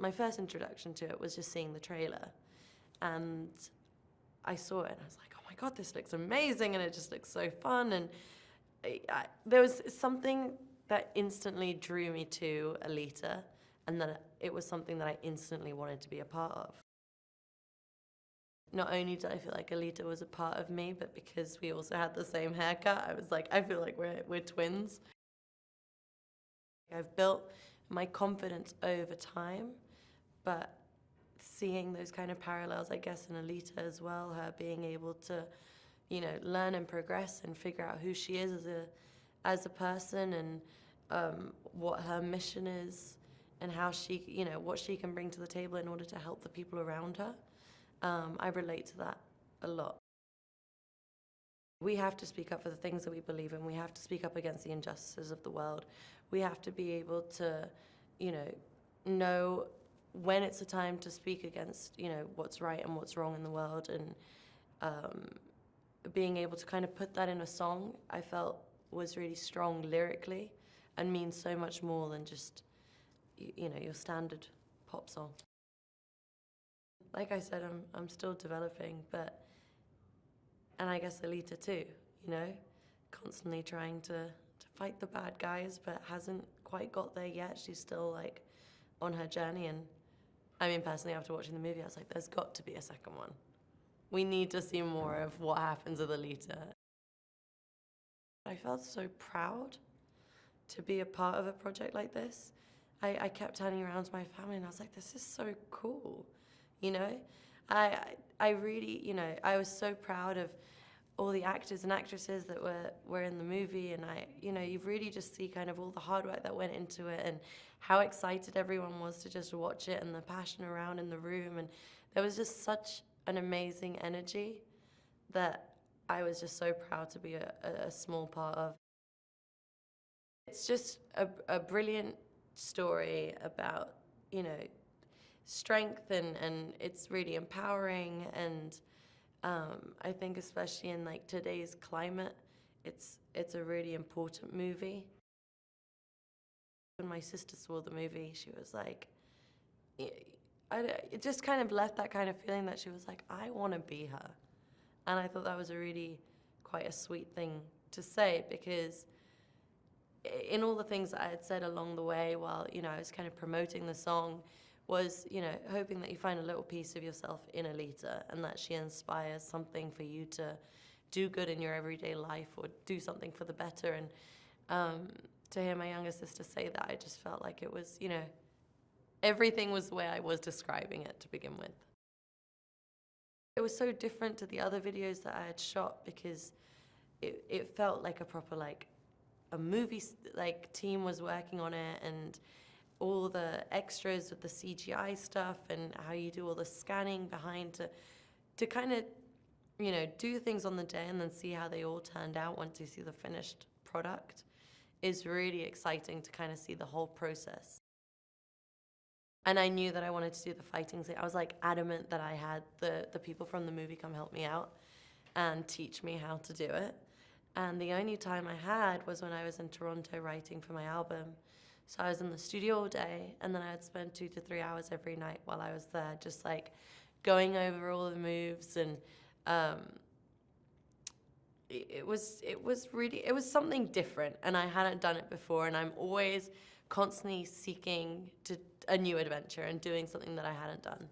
my first introduction to it was just seeing the trailer. And I saw it and I was like, oh my God, this looks amazing. And it just looks so fun. And there was something that instantly drew me to Alita, and that it was something that I instantly wanted to be a part of. Not only did I feel like Alita was a part of me, but because we also had the same haircut, I was like, I feel like we're twins. I've built my confidence over time, but seeing those kind of parallels, I guess, in Alita as well, her being able to, learn and progress and figure out who she is as a person, and what her mission is, and how she, what she can bring to the table in order to help the people around her. I relate to that a lot. We have to speak up for the things that we believe in. We have to speak up against the injustices of the world. We have to be able to, know when it's a time to speak against, what's right and what's wrong in the world. And being able to kind of put that in a song, I felt was really strong lyrically and means so much more than just, your standard pop song. Like I said, I'm still developing, and I guess Alita too, constantly trying to fight the bad guys, but hasn't quite got there yet. She's still like on her journey. And I mean, personally, after watching the movie, I was like, there's got to be a second one. We need to see more of what happens with Alita. I felt so proud to be a part of a project like this. I kept turning around to my family and I was like, this is so cool. I really, I was so proud of all the actors and actresses that were in the movie, and you really just see kind of all the hard work that went into it, and how excited everyone was to just watch it, and the passion around in the room, and there was just such an amazing energy that I was just so proud to be a small part of. It's just a brilliant story about, strength, and it's really empowering, and I think especially in like today's climate, it's a really important movie. When my sister saw the movie, she was like, it just kind of left that kind of feeling that she was like, I want to be her. And I thought that was quite a sweet thing to say, because in all the things that I had said along the way while, I was kind of promoting the song, was, hoping that you find a little piece of yourself in Alita, and that she inspires something for you to do good in your everyday life, or do something for the better. And to hear my younger sister say that, I just felt like it was, everything was the way I was describing it to begin with. It was so different to the other videos that I had shot, because it felt like a proper, like, a movie, like, team was working on it, and all the extras with the CGI stuff, and how you do all the scanning behind to kind of, do things on the day and then see how they all turned out once you see the finished product, is really exciting to kind of see the whole process. And I knew that I wanted to do the fighting scene. I was like adamant that I had the people from the movie come help me out and teach me how to do it. And the only time I had was when I was in Toronto writing for my album. So I was in the studio all day, and then I would spend 2 to 3 hours every night while I was there, just like going over all the moves. And it was something different, and I hadn't done it before, and I'm always constantly seeking a new adventure and doing something that I hadn't done.